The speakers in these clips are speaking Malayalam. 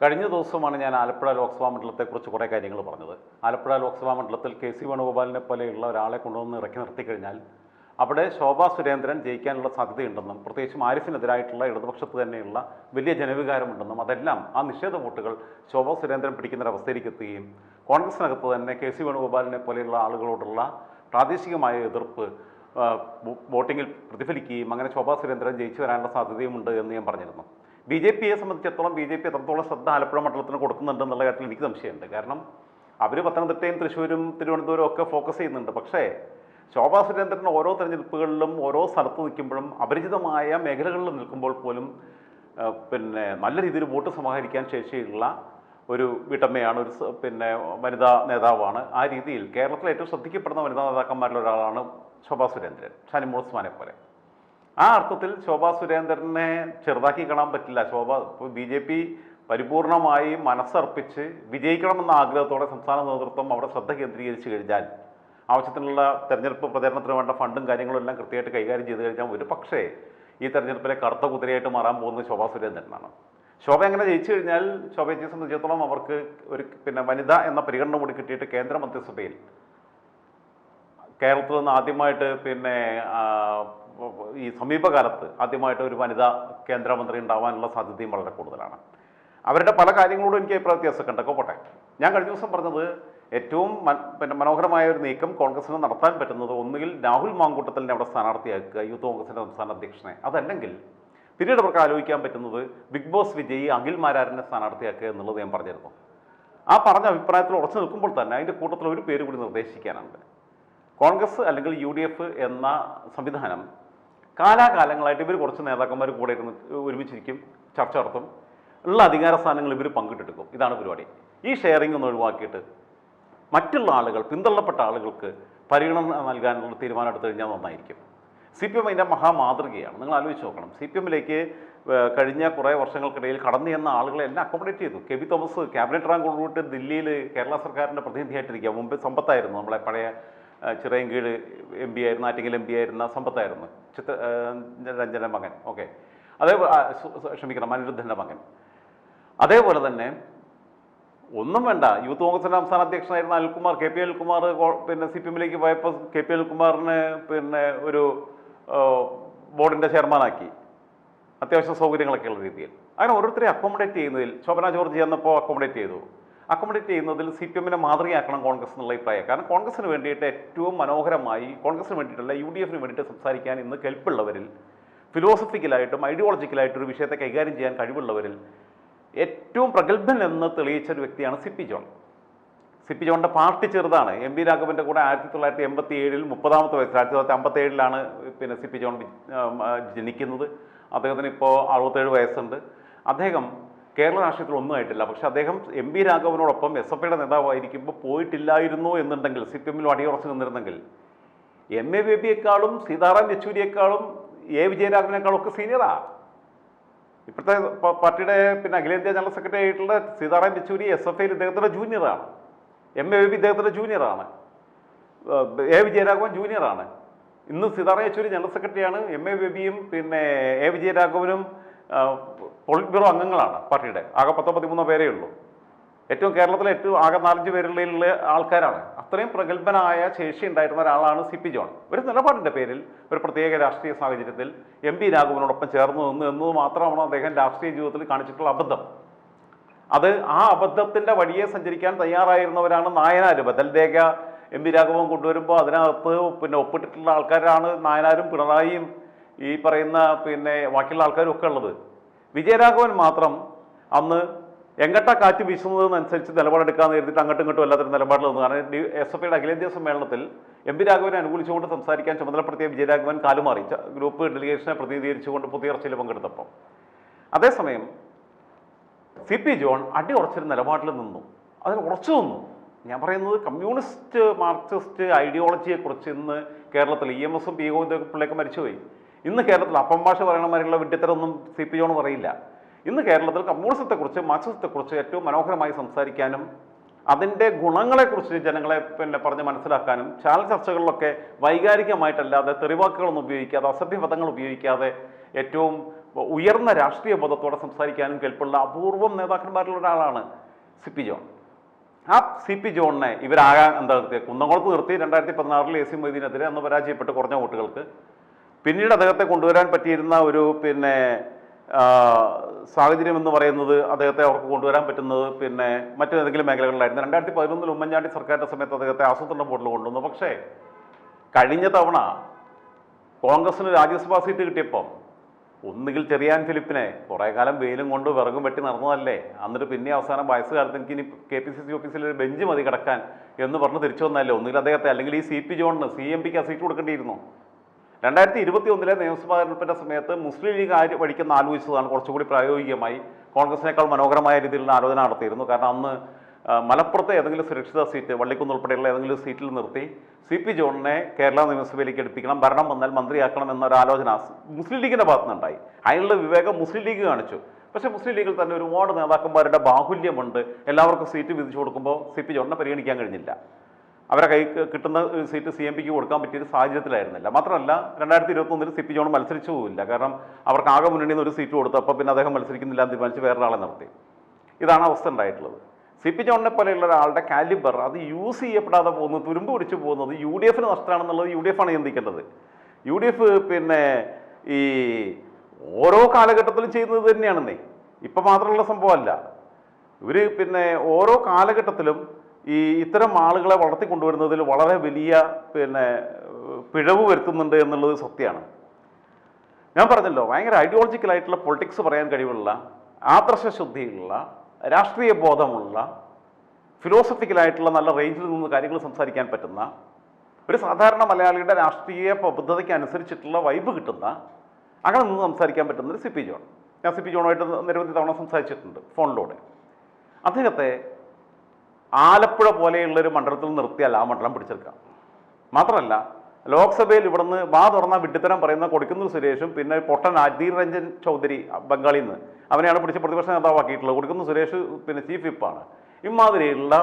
കഴിഞ്ഞ ദിവസമാണ് ഞാൻ ആലപ്പുഴ ലോക്സഭാ മണ്ഡലത്തെക്കുറിച്ച് കുറേ കാര്യങ്ങൾ പറഞ്ഞത്. ആലപ്പുഴ ലോക്സഭാ മണ്ഡലത്തിൽ കെ.സി. വേണുഗോപാലിനെ പോലെയുള്ള ഒരാളെ കൊണ്ടുവന്ന് ഇറക്കി നിർത്തിക്കഴിഞ്ഞാൽ അവിടെ ശോഭാ സുരേന്ദ്രൻ ജയിക്കാനുള്ള സാധ്യതയുണ്ടെന്നും പ്രത്യേകിച്ചും ആരിഫിനെതിരായിട്ടുള്ള ഇടതുപക്ഷത്ത് തന്നെയുള്ള വലിയ ജനവികാരമുണ്ടെന്നും അതെല്ലാം ആ നിഷേധ വോട്ടുകൾ ശോഭാ സുരേന്ദ്രൻ പിടിക്കുന്നൊരവസ്ഥയിലേക്ക് എത്തുകയും കോൺഗ്രസിനകത്ത് തന്നെ കെ.സി. വേണുഗോപാലിനെ പോലെയുള്ള ആളുകളോടുള്ള പ്രാദേശികമായ എതിർപ്പ് വോട്ടിങ്ങിൽ പ്രതിഫലിക്കുകയും അങ്ങനെ ശോഭാ സുരേന്ദ്രൻ ജയിച്ചു വരാനുള്ള സാധ്യതയുമുണ്ട് എന്ന് ഞാൻ പറഞ്ഞിരുന്നു. ബി.ജെ.പിയെ സംബന്ധിച്ചിടത്തോളം ബി.ജെ.പി എത്രത്തോളം ശ്രദ്ധ ആലപ്പുഴ മണ്ഡലത്തിന് കൊടുക്കുന്നുണ്ടെന്നുള്ള കാര്യത്തിൽ എനിക്ക് സംശയമുണ്ട്. കാരണം അവർ പത്തനംതിട്ടയും തൃശ്ശൂരും തിരുവനന്തപുരവും ഒക്കെ ഫോക്കസ് ചെയ്യുന്നുണ്ട്. പക്ഷേ ശോഭാ സുരേന്ദ്രൻ ഓരോ തെരഞ്ഞെടുപ്പുകളിലും ഓരോ സ്ഥലത്ത് നിൽക്കുമ്പോഴും അപരിചിതമായ മേഖലകളിൽ നിൽക്കുമ്പോൾ പോലും നല്ല രീതിയിൽ വോട്ട് സമാഹരിക്കാൻ ശേഷിയുള്ള ഒരു വീട്ടമ്മയാണ്, ഒരു വനിതാ നേതാവാണ്. ആ രീതിയിൽ കേരളത്തിലെ ഏറ്റവും ശ്രദ്ധിക്കപ്പെടുന്ന വനിതാ നേതാക്കന്മാരിൽ ഒരാളാണ് ശോഭാ സുരേന്ദ്രൻ, ഷാനിമോൾ ഉസ്മാനെ പോലെ. ആ അർത്ഥത്തിൽ ശോഭാ സുരേന്ദ്രനെ ചെറുതാക്കി കാണാൻ പറ്റില്ല. ബി.ജെ.പി പരിപൂർണമായി മനസ്സർപ്പിച്ച് വിജയിക്കണമെന്ന ആഗ്രഹത്തോടെ സംസ്ഥാന നേതൃത്വം അവിടെ ശ്രദ്ധ കേന്ദ്രീകരിച്ച് കഴിഞ്ഞാൽ ആവശ്യത്തിനുള്ള തെരഞ്ഞെടുപ്പ് പ്രചരണത്തിന് വേണ്ട ഫണ്ടും കാര്യങ്ങളും എല്ലാം കൃത്യമായിട്ട് കൈകാര്യം ചെയ്ത് കഴിഞ്ഞാൽ ഒരു പക്ഷേ ഈ തെരഞ്ഞെടുപ്പിലെ കറുത്ത കുതിരയായിട്ട് മാറാൻ പോകുന്നത് ശോഭാ സുരേന്ദ്രനാണ്. ശോഭ എങ്ങനെ ജയിച്ചു കഴിഞ്ഞാൽ ശോഭയെ സംബന്ധിച്ചിടത്തോളം അവർക്ക് ഒരു വനിത എന്ന പരിഗണന കൂടി കിട്ടിയിട്ട് കേന്ദ്ര മന്ത്രിസഭയിൽ കേരളത്തിൽ നിന്ന് ആദ്യമായിട്ട് ഈ സമീപകാലത്ത് ആദ്യമായിട്ട് ഒരു വനിതാ കേന്ദ്രമന്ത്രി ഉണ്ടാവാനുള്ള സാധ്യതയും വളരെ കൂടുതലാണ്. അവരുടെ പല കാര്യങ്ങളോടും എനിക്ക് അഭിപ്രായ വ്യത്യാസമൊക്കെ ഉണ്ട്. പോട്ടെ, ഞാൻ കഴിഞ്ഞ ദിവസം പറഞ്ഞത് ഏറ്റവും മനോഹരമായ ഒരു നീക്കം കോൺഗ്രസിന് നടത്താൻ പറ്റുന്നത് ഒന്നുകിൽ രാഹുൽ മാങ്കൂട്ടത്തിലിനെ അവിടെ സ്ഥാനാർത്ഥിയാക്കുക, യൂത്ത് കോൺഗ്രസിൻ്റെ സംസ്ഥാന അധ്യക്ഷനെ, അതല്ലെങ്കിൽ പിന്നീട് അവർക്ക് ആലോചിക്കാൻ പറ്റുന്നത് ബിഗ് ബോസ് വിജയി അഖിൽ മാരാറിനെ സ്ഥാനാർത്ഥിയാക്കുക എന്നുള്ളത് ഞാൻ പറഞ്ഞിരുന്നു. ആ പറഞ്ഞ അഭിപ്രായത്തിൽ ഉറച്ചു നിൽക്കുമ്പോൾ തന്നെ അതിൻ്റെ കൂട്ടത്തിൽ ഒരു പേര് കൂടി നിർദ്ദേശിക്കാനുണ്ട്. കോൺഗ്രസ് അല്ലെങ്കിൽ UDF എന്ന സംവിധാനം കാലാകാലങ്ങളായിട്ട് ഇവർ കുറച്ച് നേതാക്കന്മാർ കൂടെ ഇരുന്ന് ഒരുമിച്ചിരിക്കും, ചർച്ച നടത്തും, ഉള്ള അധികാര സ്ഥാനങ്ങൾ ഇവർ പങ്കിട്ടെടുക്കും. ഇതാണ് പരിപാടി. ഈ ഷെയറിംഗ് ഒന്ന് ഒഴിവാക്കിയിട്ട് മറ്റുള്ള ആളുകൾ, പിന്തള്ളപ്പെട്ട ആളുകൾക്ക് പരിഗണന നൽകാനുള്ള തീരുമാനം എടുത്തു കഴിഞ്ഞാൽ നന്നായിരിക്കും. CPM അതിൻ്റെ മഹാമാതൃകയാണ്. നിങ്ങൾ ആലോചിച്ച് നോക്കണം. CPMലേക്ക് കഴിഞ്ഞ കുറേ വർഷങ്ങൾക്കിടയിൽ കടന്നു ചെന്ന ആളുകളെ എല്ലാം അക്കോമഡേറ്റ് ചെയ്തു. കെ.വി. തോമസ് ക്യാബിനറ്റ് റാങ്ക് കൊണ്ടുപോയിട്ട് ദില്ലിയിൽ കേരള സർക്കാരിൻ്റെ പ്രതിനിധിയായിട്ടിരിക്കുക. മുമ്പ് സമ്പത്തായിരുന്നു, നമ്മളെ പഴയ ചിറയൻകീഴ് MP ആയിരുന്ന, ആറ്റിങ്ങൽ MP ആയിരുന്ന സമ്പത്തായിരുന്നു, രഞ്ജന മകൻ. ക്ഷമിക്കണം, അനിരുദ്ധൻ്റെ മകൻ. അതേപോലെ തന്നെ ഒന്നും വേണ്ട, യൂത്ത് കോൺഗ്രസിൻ്റെ സംസ്ഥാന അധ്യക്ഷനായിരുന്ന അനിൽകുമാർ, KP അനിൽകുമാർ CPMലേക്ക് പോയപ്പോൾ KP അനിൽകുമാറിന് ഒരു ബോർഡിൻ്റെ ചെയർമാനാക്കി, അത്യാവശ്യം സൗകര്യങ്ങളൊക്കെ ഉള്ള രീതിയിൽ. അങ്ങനെ ഓരോരുത്തരെ അക്കോമഡേറ്റ് ചെയ്യുന്നതിൽ ശോഭന ജോർജ് ചെന്നപ്പോൾ അക്കോമഡേറ്റ് ചെയ്യുന്നതിൽ CPMനെ മാതൃകയാക്കണം കോൺഗ്രസ് എന്നുള്ള അഭിപ്രായം. കാരണം കോൺഗ്രസിന് വേണ്ടിയിട്ട് ഏറ്റവും മനോഹരമായി, കോൺഗ്രസിന് വേണ്ടിയിട്ടല്ല UDFന് വേണ്ടിയിട്ട് സംസാരിക്കാൻ ഇന്ന് കെൽപ്പുള്ളവരിൽ, ഫിലോസഫിക്കലായിട്ടും ഐഡിയോളജിക്കലായിട്ടും ഒരു വിഷയത്തെ കൈകാര്യം ചെയ്യാൻ കഴിവുള്ളവരിൽ ഏറ്റവും പ്രഗത്ഭൻ എന്ന് തെളിയിച്ച ഒരു വ്യക്തിയാണ് CP ജോൺ. CP ജോണിൻ്റെ പാർട്ടി ചെറുതാണ്. MP രാഘവൻ്റെ കൂടെ 1987 30ാമത്തെ വയസ്സിൽ, 1957 CP ജോൺ ജനിക്കുന്നത്. അദ്ദേഹത്തിന് ഇപ്പോൾ 67 വയസ്സുണ്ട്. അദ്ദേഹം കേരള രാഷ്ട്രീയത്തിൽ ഒന്നും ആയിട്ടില്ല. പക്ഷേ അദ്ദേഹം MP രാഘവനോടൊപ്പം SFIയുടെ നേതാവായിരിക്കുമ്പോൾ പോയിട്ടില്ലായിരുന്നു എന്നുണ്ടെങ്കിൽ, CPMൽ അടിയുറച്ച് നിന്നിരുന്നെങ്കിൽ MA ബേബിയെക്കാളും സീതാറാം യെച്ചൂരിയേക്കാളും വിജയരാഘവനേക്കാളും ഒക്കെ സീനിയറാണ്. ഇപ്പോഴത്തെ പാർട്ടിയുടെ അഖിലേന്ത്യാ ജനറൽ സെക്രട്ടറി ആയിട്ടുള്ള സീതാറാം യെച്ചൂരി SFIയിൽ ഇദ്ദേഹത്തിൻ്റെ ജൂനിയറാണ്. MA ബേബി ഇദ്ദേഹത്തിൻ്റെ ജൂനിയറാണ്. വിജയരാഘവൻ ജൂനിയറാണ്. ഇന്ന് സീതാറാം യെച്ചൂരി ജനറൽ സെക്രട്ടറിയാണ്. MA ബേബിയും വിജയരാഘവനും പോളിറ്റ് ബ്യൂറോ അംഗങ്ങളാണ് പാർട്ടിയുടെ. ആകെ 13 പേരേ ഉള്ളൂ. കേരളത്തിലെ ആകെ 4-5 പേരുള്ള ആൾക്കാരാണ്. അത്രയും പ്രഗത്ഭനായ ശേഷി ഉണ്ടായിരുന്ന ഒരാളാണ് CP ജോൺ. ഒരു നിലപാടിൻ്റെ പേരിൽ ഒരു പ്രത്യേക രാഷ്ട്രീയ സാഹചര്യത്തിൽ MP രാഘവനോടൊപ്പം ചേർന്ന് നിന്ന് എന്നത് മാത്രമാണ് അദ്ദേഹം രാഷ്ട്രീയ ജീവിതത്തിൽ കാണിച്ചിട്ടുള്ള അബദ്ധം. ആ അബദ്ധത്തിൻ്റെ വഴിയെ സഞ്ചരിക്കാൻ തയ്യാറായിരുന്നവരാണ് നായനാർ. ബദൽ രേഖ MP രാഘവൻ കൊണ്ടുവരുമ്പോൾ അതിനകത്ത് ഒപ്പിട്ടിട്ടുള്ള ആൾക്കാരാണ് നായനാരും പിണറായിയും ഈ പറയുന്ന ബാക്കിയുള്ള ആൾക്കാരും ഒക്കെ ഉള്ളത്. വിജയരാഘവൻ മാത്രം അന്ന് എങ്ങട്ടാ കാറ്റ് വീശുന്നതെന്നനുസരിച്ച് നിലപാടെടുക്കാമെന്ന് കരുതിയിട്ട് അങ്ങോട്ടും ഇങ്ങോട്ടും എല്ലാത്തരം നിലപാടിൽ നിന്നു. കാരണം SFIയുടെ അഖിലേന്ത്യാ സമ്മേളനത്തിൽ MP രാഘവനെ അനുകൂലിച്ചുകൊണ്ട് സംസാരിക്കാൻ ചുമതലപ്പെടുത്തിയ വിജയരാഘവൻ കാലുമാറി ഗ്രൂപ്പ് ഡെലിഗേഷനെ പ്രതിനിധീകരിച്ചുകൊണ്ട് പുതിയർച്ചയിൽ പങ്കെടുത്തപ്പോൾ. അതേസമയം CP ജോൺ അടിയുറച്ചൊരു നിലപാടിൽ നിന്നു, അതിൽ ഉറച്ചു നിന്നു. ഞാൻ പറയുന്നത് കമ്മ്യൂണിസ്റ്റ് മാർക്സിസ്റ്റ് ഐഡിയോളജിയെക്കുറിച്ച് ഇന്ന് കേരളത്തിൽ EMSഉം P ഗോവിന്ദപിള്ളയൊക്കെ മരിച്ചുപോയി. ഇന്ന് കേരളത്തിൽ അപ്പം ഭാഷ പറയണമാരുള്ള വിഡ്ഢിത്തരമൊന്നും CP ജോൺ പറയില്ല. ഇന്ന് കേരളത്തിൽ കമ്മ്യൂണിസത്തെക്കുറിച്ച് മാർക്സിസത്തെക്കുറിച്ച് ഏറ്റവും മനോഹരമായി സംസാരിക്കാനും അതിൻ്റെ ഗുണങ്ങളെക്കുറിച്ച് ജനങ്ങളെ പറഞ്ഞ് മനസ്സിലാക്കാനും ചാനൽ ചർച്ചകളിലൊക്കെ വൈകാരികമായിട്ടല്ലാതെ തെറിവാക്കുകളൊന്നും ഉപയോഗിക്കാതെ അസഭ്യപദങ്ങൾ ഉപയോഗിക്കാതെ ഏറ്റവും ഉയർന്ന രാഷ്ട്രീയ ബോധത്തോടെ സംസാരിക്കാനും കെൽപ്പുള്ള അപൂർവം നേതാക്കന്മാരിലുള്ള ഒരാളാണ് CP ജോൺ. ആ CP ജോണിനെ ഇവരാകാൻ എന്താ നിർത്തിയത്? കുന്നംകുളത്ത് നിർത്തി 2016 AC മൊയ്തീനെതിരെ അന്ന് പരാജയപ്പെട്ട് കുറഞ്ഞ വോട്ടുകൾക്ക്. പിന്നീട് അദ്ദേഹത്തെ കൊണ്ടുവരാൻ പറ്റിയിരുന്ന ഒരു സാഹചര്യം എന്ന് പറയുന്നത് അദ്ദേഹത്തെ അവർക്ക് കൊണ്ടുവരാൻ പറ്റുന്നത് മറ്റേതെങ്കിലും മേഖലകളിലായിരുന്നു. 2011 ഉമ്മൻചാണ്ടി സർക്കാരിൻ്റെ സമയത്ത് അദ്ദേഹത്തെ ആസൂത്രണ ബോർഡിൽ കൊണ്ടുവന്നു. പക്ഷേ കഴിഞ്ഞ തവണ കോൺഗ്രസിന് രാജ്യസഭാ സീറ്റ് കിട്ടിയപ്പം ഒന്നുകിൽ ചെറിയാൻ ഫിലിപ്പിനെ കുറേ കാലം വെയിലും കൊണ്ട് വിറകും വെട്ടി നടന്നതല്ലേ, എന്നിട്ട് പിന്നെ അവസാനം വയസ്സുകാലത്ത് എനിക്ക് ഇനി KPCC ഓഫീസിൽ ഒരു ബെഞ്ച് മതി കിടക്കാൻ എന്ന് പറഞ്ഞ് തിരിച്ചു വന്നതല്ലേ. ഒന്നുകിൽ അദ്ദേഹത്തെ അല്ലെങ്കിൽ ഈ CP ജോണിന് CMPക്ക് ആ സീറ്റ് കൊടുക്കേണ്ടിയിരുന്നു. 2021 നിയമസഭാ തെരഞ്ഞെടുപ്പിൻ്റെ സമയത്ത് മുസ്ലിം ലീഗ് വഴിക്കുന്ന ആലോചിച്ചതാണ് കുറച്ചുകൂടി പ്രായോഗികമായി കോൺഗ്രസിനേക്കാൾ മനോഹരമായ രീതിയിലുള്ള ആലോചന നടത്തിയിരുന്നു. കാരണം അന്ന് മലപ്പുറത്തെ ഏതെങ്കിലും സുരക്ഷിത സീറ്റ് വള്ളിക്കുന്ന് ഉൾപ്പെടെയുള്ള ഏതെങ്കിലും സീറ്റിൽ നിർത്തി CP ജോണിനെ കേരള നിയമസഭയിലേക്ക് എടുപ്പിക്കണം, ഭരണം വന്നാൽ മന്ത്രിയാക്കണം എന്നൊരു ആലോചന മുസ്ലിം ലീഗിൻ്റെ ഭാഗത്തു നിന്നുണ്ടായി. അതിനുള്ള വിവേകം മുസ്ലിം ലീഗ് കാണിച്ചു. പക്ഷേ മുസ്ലിം ലീഗിൽ തന്നെ ഒരുപാട് നേതാക്കന്മാരുടെ ബാഹുല്യമുണ്ട്. എല്ലാവർക്കും സീറ്റ് വിധിച്ചു കൊടുക്കുമ്പോൾ CP ജോണിനെ പരിഗണിക്കാൻ കഴിഞ്ഞില്ല. അവരെ കൈ കിട്ടുന്ന സീറ്റ് CMPക്ക് കൊടുക്കാൻ പറ്റിയൊരു സാഹചര്യത്തിലായിരുന്നില്ല. മാത്രമല്ല 2021 CP ജോൺ മത്സരിച്ചു പോവില്ല. കാരണം അവർക്ക് ആകെ മുന്നണിയിൽ നിന്ന് ഒരു സീറ്റ് കൊടുത്തു. അപ്പോൾ പിന്നെ അദ്ദേഹം മത്സരിക്കുന്നില്ല എന്ന് തീരുമാനിച്ച് വേറൊരാളെ നിർത്തി. ഇതാണ് അവസ്ഥ ഉണ്ടായിട്ടുള്ളത്. CP ജോണിനെ പോലെയുള്ള ഒരാളുടെ കാലിബർ അത് യൂസ് ചെയ്യപ്പെടാതെ പോകുന്നത്, തുരുമ്പ് പിടിച്ചു പോകുന്നത് UDFന് നഷ്ടമാണെന്നുള്ളത് UDF ആണ് ചിന്തിക്കേണ്ടത്. UDF ഈ ഓരോ കാലഘട്ടത്തിലും ചെയ്യുന്നത് തന്നെയാണെന്നേ, ഇപ്പം മാത്രമുള്ള സംഭവമല്ല. ഇവർ ഓരോ കാലഘട്ടത്തിലും ഈ ഇത്തരം ആളുകളെ വളർത്തിക്കൊണ്ടുവരുന്നതിൽ വളരെ വലിയ പിഴവ് വരുത്തുന്നുണ്ട് എന്നുള്ളത് സത്യമാണ്. ഞാൻ പറഞ്ഞല്ലോ, ഭയങ്കര ഐഡിയോളജിക്കലായിട്ടുള്ള പൊളിറ്റിക്സ് പറയാൻ കഴിവുള്ള, ആദർശശുദ്ധിയുള്ള, രാഷ്ട്രീയ ബോധമുള്ള, ഫിലോസഫിക്കലായിട്ടുള്ള നല്ല റേഞ്ചിൽ നിന്ന് കാര്യങ്ങൾ സംസാരിക്കാൻ പറ്റുന്ന, ഒരു സാധാരണ മലയാളിയുടെ രാഷ്ട്രീയ പ്രബുദ്ധതയ്ക്ക് അനുസരിച്ചിട്ടുള്ള വൈബ് കിട്ടുന്ന, അങ്ങനെ നിന്ന് സംസാരിക്കാൻ പറ്റുന്ന ഒരു CP ജോൺ. ഞാൻ CP ജോണുമായിട്ട് നിരവധി തവണ സംസാരിച്ചിട്ടുണ്ട് ഫോണിലൂടെ. അദ്ദേഹത്തെ ആലപ്പുഴ പോലെയുള്ളൊരു മണ്ഡലത്തിൽ നിർത്തിയാൽ ആ മണ്ഡലം പിടിച്ചെടുക്കാം. മാത്രമല്ല ലോക്സഭയിൽ ഇവിടുന്ന് തുറന്ന വിഡ്ഢിത്തരം പറയുന്ന കൊടിക്കുന്നിൽ സുരേഷും പൊട്ടൻ അധീർ രഞ്ജൻ ചൗധരി ബംഗാളിൽ നിന്ന് അവനെയാണ് പിടിച്ച് പ്രതിപക്ഷ നേതാവാക്കിയിട്ടുള്ളത്. കൊടിക്കുന്നിൽ സുരേഷ് ചീഫ് വിപ്പാണ്. ഇമാതിരിയുള്ള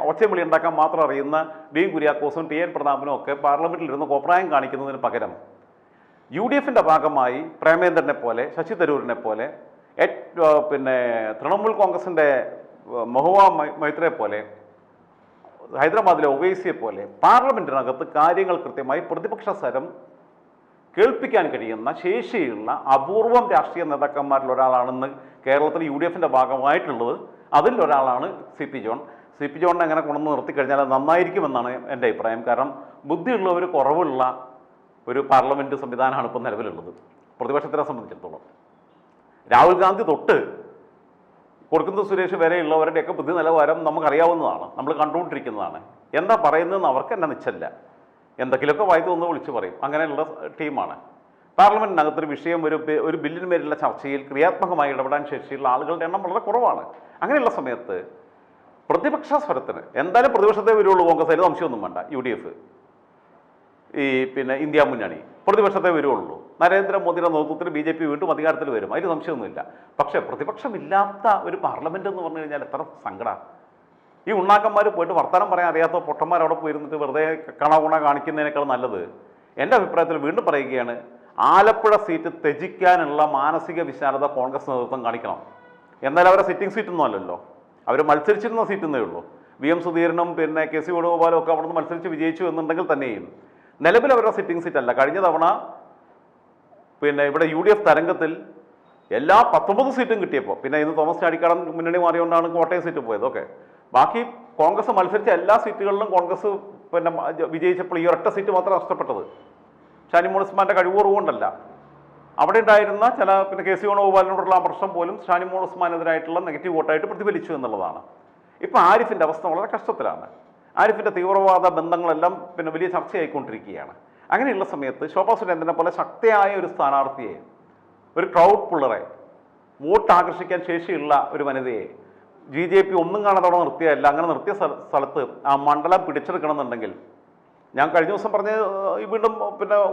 ഒച്ചവിളി ഉണ്ടാക്കാൻ മാത്രം അറിയുന്ന D കുര്യാക്കോസും TN പ്രതാപനും ഒക്കെ പാർലമെന്റിലിരുന്ന് കോപ്രായം കാണിക്കുന്നതിന് പകരം UDFിൻ്റെ ഭാഗമായി പ്രേമേന്ദ്രനെ പോലെ, ശശി തരൂരിനെ പോലെ, തൃണമൂൽ കോൺഗ്രസിൻ്റെ മഹുവ മൈത്രയെ പോലെ, ഹൈദരാബാദിലെ ഒവൈസിയെ പോലെ പാർലമെന്റിനകത്ത് കാര്യങ്ങൾ കൃത്യമായി പ്രതിപക്ഷ സ്വരം കേൾപ്പിക്കാൻ കഴിയുന്ന ശേഷിയുള്ള അപൂർവം രാഷ്ട്രീയ നേതാക്കന്മാരിൽ ഒരാളാണെന്ന് കേരളത്തിൽ UDFിൻ്റെ ഭാഗമായിട്ടുള്ളത്. അതിലൊരാളാണ് CP ജോൺ. CP ജോണിനെ അങ്ങനെ കൊണ്ടുവന്ന് നിർത്തിക്കഴിഞ്ഞാൽ അത് നന്നായിരിക്കുമെന്നാണ് എൻ്റെ അഭിപ്രായം. കാരണം ബുദ്ധിയുള്ളവർ കുറവുള്ള ഒരു പാർലമെൻറ്റ് സംവിധാനമാണ് ഇപ്പോൾ നിലവിലുള്ളത് പ്രതിപക്ഷത്തിനെ സംബന്ധിച്ചിടത്തോളം. രാഹുൽ ഗാന്ധി തൊട്ട് കൊടുക്കുന്ന സുരേഷ് വരെയുള്ളവരുടെയൊക്കെ ബുദ്ധി നിലവാരം നമുക്കറിയാവുന്നതാണ്, നമ്മൾ കണ്ടുകൊണ്ടിരിക്കുന്നതാണ്. എന്താ പറയുന്നതെന്ന് അവർക്ക് തന്നെ നിശ്ചല്ല. എന്തെങ്കിലുമൊക്കെ വായിത്ത് ഒന്ന് വിളിച്ച് പറയും. അങ്ങനെയുള്ള ടീമാണ്. പാർലമെൻറ്റിനകത്തൊരു വിഷയം ഒരു ബില്ലിന്മേലുള്ള ചർച്ചയിൽ ക്രിയാത്മകമായി ഇടപെടാൻ ശേഷിയുള്ള ആളുകളുടെ എണ്ണം വളരെ കുറവാണ്. അങ്ങനെയുള്ള സമയത്ത് പ്രതിപക്ഷ സ്വരത്തിന് എന്തായാലും പ്രതിപക്ഷത്തെ വരുള്ളൂ കോൺഗ്രസ്, അതിൽ സംശയമൊന്നും വേണ്ട. UDF ഇന്ത്യ മുന്നണി പ്രതിപക്ഷത്തെ വരുള്ളൂ. നരേന്ദ്രമോദിയുടെ നേതൃത്വത്തിൽ BJP വീണ്ടും അധികാരത്തിൽ വരും, അതിൽ സംശയമൊന്നുമില്ല. പക്ഷേ പ്രതിപക്ഷമില്ലാത്ത ഒരു പാർലമെൻറ്റ് എന്ന് പറഞ്ഞു കഴിഞ്ഞാൽ എത്ര സങ്കടമാണ്. ഈ ഉണ്ണാക്കന്മാർ പോയിട്ട് വർത്തമാനം പറയാൻ അറിയാത്ത പൊട്ടന്മാർ അവിടെ പോയിരുന്നിട്ട് വെറുതെ കണകുണ കാണിക്കുന്നതിനേക്കാൾ നല്ലത്, എൻ്റെ അഭിപ്രായത്തിൽ വീണ്ടും പറയുകയാണ്, ആലപ്പുഴ സീറ്റ് ത്യജിക്കാനുള്ള മാനസിക വിശാലത കോൺഗ്രസ് നേതൃത്വം കാണിക്കണം. എന്നാലും അവരെ സിറ്റിംഗ് സീറ്റൊന്നും അല്ലല്ലോ, അവർ മത്സരിച്ചിരുന്ന സീറ്റെന്നേ ഉള്ളൂ. VM സുധീരനും KC വേണുഗോപാലും ഒക്കെ അവിടെ നിന്ന് മത്സരിച്ച് വിജയിച്ചു എന്നുണ്ടെങ്കിൽ തന്നെയും നിലവിൽ അവരുടെ സിറ്റിംഗ് സീറ്റ് അല്ല. കഴിഞ്ഞ തവണ ഇവിടെ UDF തരംഗത്തിൽ എല്ലാ 19 സീറ്റും കിട്ടിയപ്പോൾ ഇന്ന് തോമസ് ചാഴിക്കാടൻ മുന്നണി മാറിയുകൊണ്ടാണ് കോട്ടയം സീറ്റ് പോയത്. ഓക്കെ, ബാക്കി കോൺഗ്രസ് മത്സരിച്ച എല്ലാ സീറ്റുകളിലും കോൺഗ്രസ് വിജയിച്ചപ്പോൾ ഈ ഒരൊറ്റ സീറ്റ് മാത്രം നഷ്ടപ്പെട്ടത് ഷാനിമോൾ ഉസ്മാൻ്റെ കഴിവുകൊണ്ടല്ല. അവിടെ ഉണ്ടായിരുന്ന ചില KC വേണുഗോപാലിനോടുള്ള ആ പ്രശ്നം പോലും ഷാനിമോൾ ഉസ്മാനെതിരായിട്ടുള്ള നെഗറ്റീവ് വോട്ടായിട്ട് പ്രതിഫലിച്ചു എന്നുള്ളതാണ്. ഇപ്പോൾ ആരിഫിൻ്റെ അവസ്ഥ വളരെ കഷ്ടത്തിലാണ്. ആരിഫിൻ്റെ തീവ്രവാദ ബന്ധങ്ങളെല്ലാം വലിയ ചർച്ചയായിക്കൊണ്ടിരിക്കുകയാണ്. അങ്ങനെയുള്ള സമയത്ത് ശോഭാ സുരേന്ദ്രനെ പോലെ ശക്തിയായ ഒരു സ്ഥാനാർത്ഥിയെ, ഒരു ക്രൗഡ് പുള്ളറെ, വോട്ട് ആകർഷിക്കാൻ ശേഷിയുള്ള ഒരു വനിതയെ BJP ഒന്നും കാണാതെ അവിടെ നിർത്തിയല്ല. അങ്ങനെ നിർത്തിയ സ്ഥലത്ത് ആ മണ്ഡലം പിടിച്ചെടുക്കണമെന്നുണ്ടെങ്കിൽ ഞാൻ കഴിഞ്ഞ ദിവസം പറഞ്ഞ് വീണ്ടും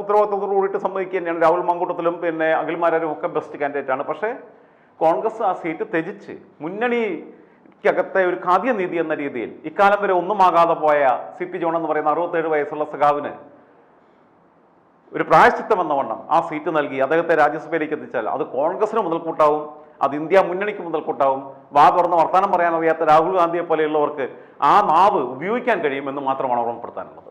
ഉത്തരവാദിത്തത്തോട് കൂടിയിട്ട് സമ്മതിക്കുക തന്നെയാണ്. രാഹുൽ മാങ്കൂട്ടത്തിലും അഖിൽമാരും ഒക്കെ ബെസ്റ്റ് കാൻഡിഡേറ്റ് ആണ്. പക്ഷേ കോൺഗ്രസ് ആ സീറ്റ് ത്യജിച്ച് മുന്നണി ക്കകത്തെ ഒരു ഖാദ്യനീതി എന്ന രീതിയിൽ ഇക്കാലം വരെ ഒന്നുമാകാതെ പോയ CP ജോൺ എന്ന് പറയുന്ന 67 വയസ്സുള്ള സഖാവിന് ഒരു പ്രായശ്ചിത്തം എന്ന വണ്ണം ആ സീറ്റ് നൽകി അദ്ദേഹത്തെ രാജ്യസഭയിലേക്ക് എത്തിച്ചാൽ അത് കോൺഗ്രസിന് മുതൽക്കൂട്ടാവും, അത് ഇന്ത്യ മുന്നണിക്ക് മുതൽക്കൂട്ടാവും. വാ തുറന്ന് വർത്തമാനം പറയാൻ അറിയാത്ത രാഹുൽ ഗാന്ധിയെ പോലെയുള്ളവർക്ക് ആ നാവ് ഉപയോഗിക്കാൻ കഴിയുമെന്ന് മാത്രമാണ് ഓർമ്മപ്പെടുത്താനുള്ളത്.